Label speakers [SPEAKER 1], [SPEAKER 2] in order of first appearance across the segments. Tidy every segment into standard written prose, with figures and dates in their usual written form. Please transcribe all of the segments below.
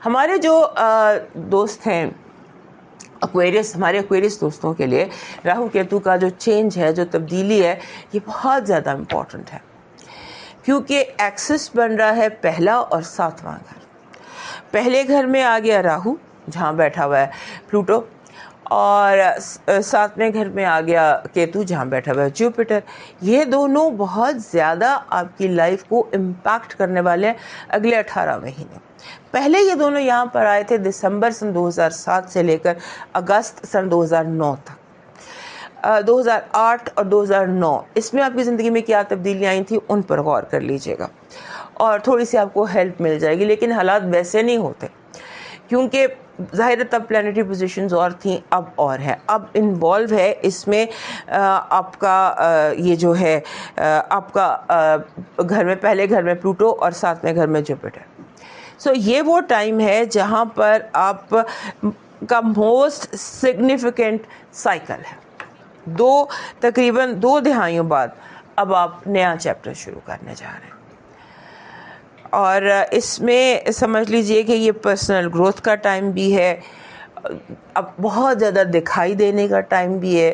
[SPEAKER 1] ہمارے جو دوست ہیں ایکویریس، ہمارے ایکویریس دوستوں کے لیے راہو کیتو کا جو چینج ہے، جو تبدیلی ہے، یہ بہت زیادہ امپورٹنٹ ہے، کیونکہ ایکسس بن رہا ہے پہلا اور ساتواں گھر۔ پہلے گھر میں آ گیا راہو جہاں بیٹھا ہوا ہے پلوٹو، اور ساتویں گھر میں آ گیا کیتو جہاں بیٹھا ہوا ہے جوپیٹر۔ یہ دونوں بہت زیادہ آپ کی لائف کو امپیکٹ کرنے والے ہیں اگلے 18 مہینے۔ پہلے یہ دونوں یہاں پر آئے تھے دسمبر سن 2007 سے لے کر اگست سن 2009 تک۔ 2008 اور 2009 اس میں آپ کی زندگی میں کیا تبدیلیاں آئی تھیں ان پر غور کر لیجئے گا، اور تھوڑی سی آپ کو ہیلپ مل جائے گی۔ لیکن حالات ویسے نہیں ہوتے، کیونکہ ظاہر ہے تب پلانیٹری پوزیشنز اور تھیں، اب اور ہے، اب انوالو ہے اس میں آپ کا یہ جو ہے آپ کا گھر میں، پہلے گھر میں پلوٹو اور ساتویں گھر میں جوپیٹر۔ سو یہ وہ ٹائم ہے جہاں پر آپ کا موسٹ سگنیفیکنٹ سائیکل ہے۔ تقریباً 2 دہائیوں بعد اب آپ نیا چیپٹر شروع کرنے جا رہے ہیں، اور اس میں سمجھ لیجئے کہ یہ پرسنل گروتھ کا ٹائم بھی ہے، اب بہت زیادہ دکھائی دینے کا ٹائم بھی ہے،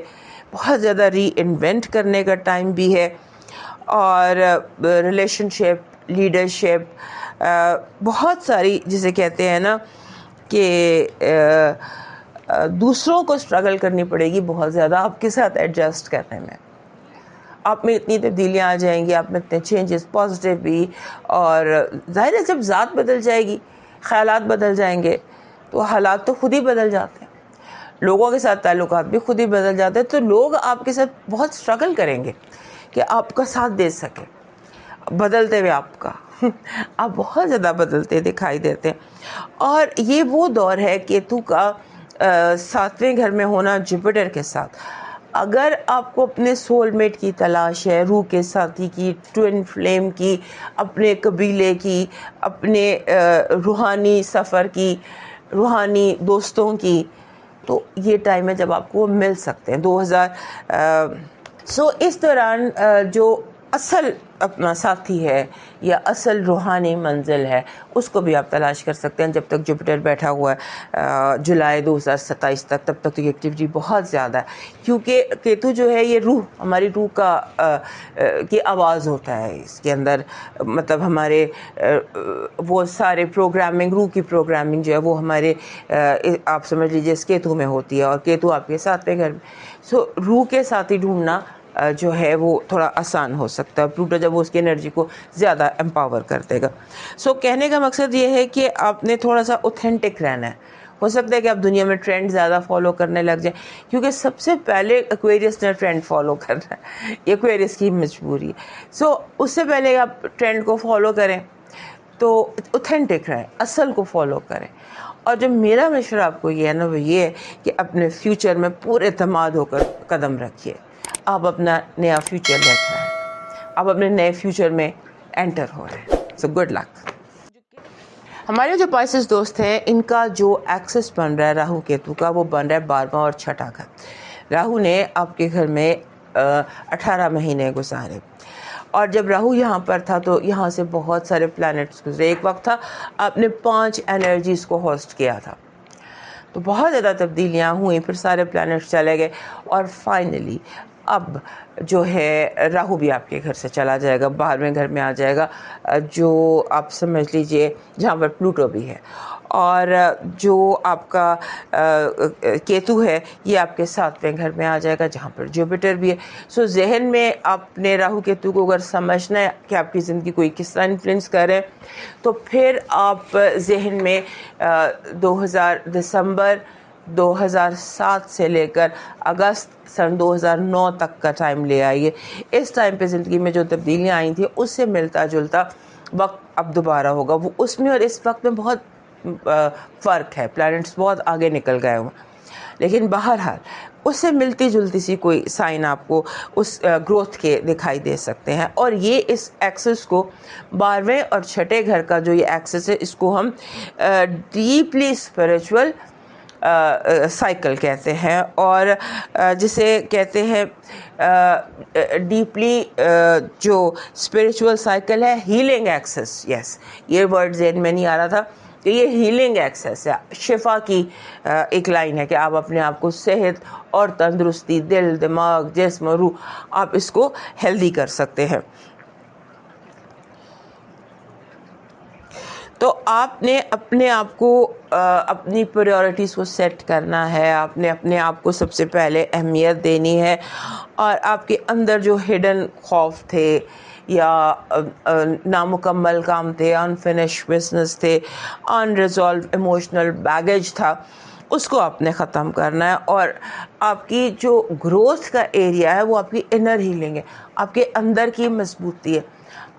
[SPEAKER 1] بہت زیادہ ری انوینٹ کرنے کا ٹائم بھی ہے، اور ریلیشن شپ، لیڈرشپ، بہت ساری جسے کہتے ہیں نا کہ دوسروں کو اسٹرگل کرنی پڑے گی بہت زیادہ آپ کے ساتھ ایڈجسٹ کرنے میں۔ آپ میں اتنی تبدیلیاں آ جائیں گی، آپ میں اتنے چینجز، پازیٹیو بھی، اور ظاہر ہے جب ذات بدل جائے گی، خیالات بدل جائیں گے، تو حالات تو خود ہی بدل جاتے ہیں، لوگوں کے ساتھ تعلقات بھی خود ہی بدل جاتے ہیں، تو لوگ آپ کے ساتھ بہت اسٹرگل کریں گے کہ آپ کا ساتھ دے سکیں بدلتے ہوئے آپ کا آپ بہت زیادہ بدلتے دکھائی دیتے ہیں۔ اور یہ وہ دور ہے کیتو کا ساتویں گھر میں ہونا جوپیٹر کے ساتھ۔ اگر آپ کو اپنے سول میٹ کی تلاش ہے، روح کے ساتھی کی، ٹوئن فلیم کی، اپنے قبیلے کی، اپنے روحانی سفر کی، روحانی دوستوں کی، تو یہ ٹائم ہے جب آپ کو مل سکتے ہیں 2000۔ اس دوران جو اصل اپنا ساتھی ہے یا اصل روحانی منزل ہے اس کو بھی آپ تلاش کر سکتے ہیں۔ جب تک جوپیٹر بیٹھا ہوا ہے جولائی 2027 تک، تب تک یہ ایکٹیویٹی بہت زیادہ ہے، کیونکہ کیتو جو ہے یہ روح، ہماری روح کا کی آواز ہوتا ہے اس کے اندر، مطلب ہمارے وہ سارے پروگرامنگ، روح کی پروگرامنگ جو ہے وہ ہمارے آپ سمجھ لیجیے اس کیتو میں ہوتی ہے، اور کیتو آپ کے ساتویں گھر میں۔ روح کے ساتھی ڈھونڈنا جو ہے وہ تھوڑا آسان ہو سکتا ہے پلوٹو جب وہ اس کی انرجی کو زیادہ امپاور کر دے گا۔ کہنے کا مقصد یہ ہے کہ آپ نے تھوڑا سا اوتھینٹک رہنا ہے۔ ہو سکتا ہے کہ آپ دنیا میں ٹرینڈ زیادہ فالو کرنے لگ جائیں، کیونکہ سب سے پہلے ایکویریس نے ٹرینڈ فالو کرنا ہے، ایکویریس کی مجبوری ہے۔ اس سے پہلے آپ ٹرینڈ کو فالو کریں تو اوتھینٹک رہیں، اصل کو فالو کریں۔ اور جو میرا مشورہ آپ کو یہ ہے نا، وہ یہ ہے کہ اپنے فیوچر میں پورے اعتماد ہو کر قدم رکھیے۔ آپ اپنا نیا فیوچر دیکھ رہے ہیں، آپ اپنے نئے فیوچر میں انٹر ہو رہے ہیں۔ Good luck. ہمارے جو پائسس دوست ہیں ان کا جو ایکسس بن رہا ہے راہو کیتو کا، وہ بن رہا ہے 12واں اور 6واں گھر۔ راہو نے آپ کے گھر میں 18 مہینے گزارے، اور جب راہو یہاں پر تھا تو یہاں سے بہت سارے پلانٹس گزرے۔ ایک وقت تھا آپ نے 5 انرجیز کو ہوسٹ کیا تھا، تو بہت زیادہ تبدیلیاں ہوئیں، پھر سارے پلانٹس چلے گئے، اور فائنلی اب جو ہے راہو بھی آپ کے گھر سے چلا جائے گا، 12ویں گھر میں آ جائے گا، جو آپ سمجھ لیجئے جہاں پر پلوٹو بھی ہے، اور جو آپ کا کیتو ہے یہ آپ کے 7ویں گھر میں آ جائے گا جہاں پر جوپیٹر بھی ہے۔ ذہن میں آپ نے راہو کیتو کو اگر سمجھنا ہے کہ آپ کی زندگی کو کس طرح انفلوئنس کر رہے ہیں، تو پھر آپ ذہن میں دسمبر 2007 سے لے کر اگست سن 2009 تک کا ٹائم لے آئیے۔ اس ٹائم پہ زندگی میں جو تبدیلیاں آئی تھیں اس سے ملتا جلتا وقت اب دوبارہ ہوگا۔ وہ اس میں اور اس وقت میں بہت فرق ہے، پلانٹس بہت آگے نکل گئے ہوں، لیکن بہرحال اس سے ملتی جلتی سی کوئی سائن آپ کو اس گروتھ کے دکھائی دے سکتے ہیں۔ اور یہ اس ایکسس کو 12ویں اور 6ٹھے گھر کا جو یہ ایکسس ہے اس کو ہم ڈیپلی اسپریچول سائیکل کہتے ہیں، اور جسے کہتے ہیں ڈیپلی جو اسپریچول سائیکل ہے، ہیلنگ ایکسس۔ یس، یہ ورڈ ذہن میں نہیں آ رہا تھا، کہ یہ ہیلنگ ایکسیس ہے، شفا کی ایک لائن ہے کہ آپ اپنے آپ کو صحت اور تندرستی، دل، دماغ، جسم اور روح، آپ اس کو ہیلدی کر سکتے ہیں۔ تو آپ نے اپنے آپ کو اپنی پریورٹیز کو سیٹ کرنا ہے، آپ نے اپنے آپ کو سب سے پہلے اہمیت دینی ہے، اور آپ کے اندر جو ہڈن خوف تھے یا نامکمل کام تھے، انفنش بزنس تھے، ان ریزالو ایموشنل بیگیج تھا، اس کو آپ نے ختم کرنا ہے۔ اور آپ کی جو گروتھ کا ایریا ہے وہ آپ کی انر ہیلنگ ہے، آپ کے اندر کی مضبوطی ہے۔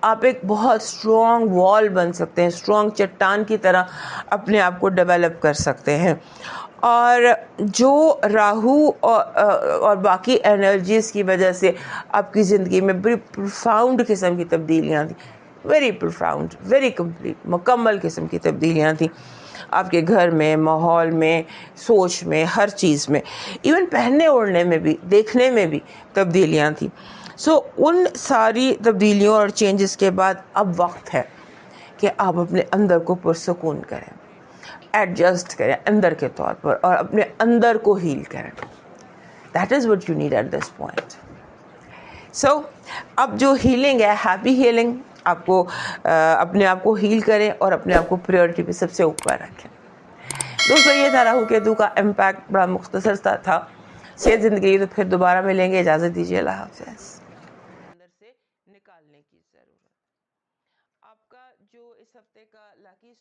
[SPEAKER 1] آپ ایک بہت اسٹرانگ وال بن سکتے ہیں، اسٹرانگ چٹان کی طرح اپنے آپ کو ڈیولپ کر سکتے ہیں۔ اور جو راہو اور باقی انرجیز کی وجہ سے آپ کی زندگی میں بڑی پروفاؤنڈ قسم کی تبدیلیاں تھیں، ویری پروفاؤنڈ، ویری کمپلیٹ، مکمل قسم کی تبدیلیاں تھیں آپ کے گھر میں، ماحول میں، سوچ میں، ہر چیز میں، ایون پہننے اوڑھنے میں بھی، دیکھنے میں بھی تبدیلیاں تھیں۔ ان ساری تبدیلیوں اور چینجز کے بعد اب وقت ہے کہ آپ اپنے اندر کو پرسکون کریں، ایڈجسٹ کریں اندر کے طور پر، اور اپنے اندر کو ہیل کریں۔ That is what you need at this point. اب جو ہیلنگ ہے، ہیپی ہیلنگ، آپ کو اپنے آپ کو ہیل کریں اور اپنے آپ کو پریورٹی پہ سب سے اوپر رکھیں۔ دوستو، یہ تھا راہو کیتو کا امپیکٹ، بڑا مختصر تھا۔ صحت زندگی تو پھر دوبارہ ملیں گے، اجازت دیجیے، اللہ حافظ۔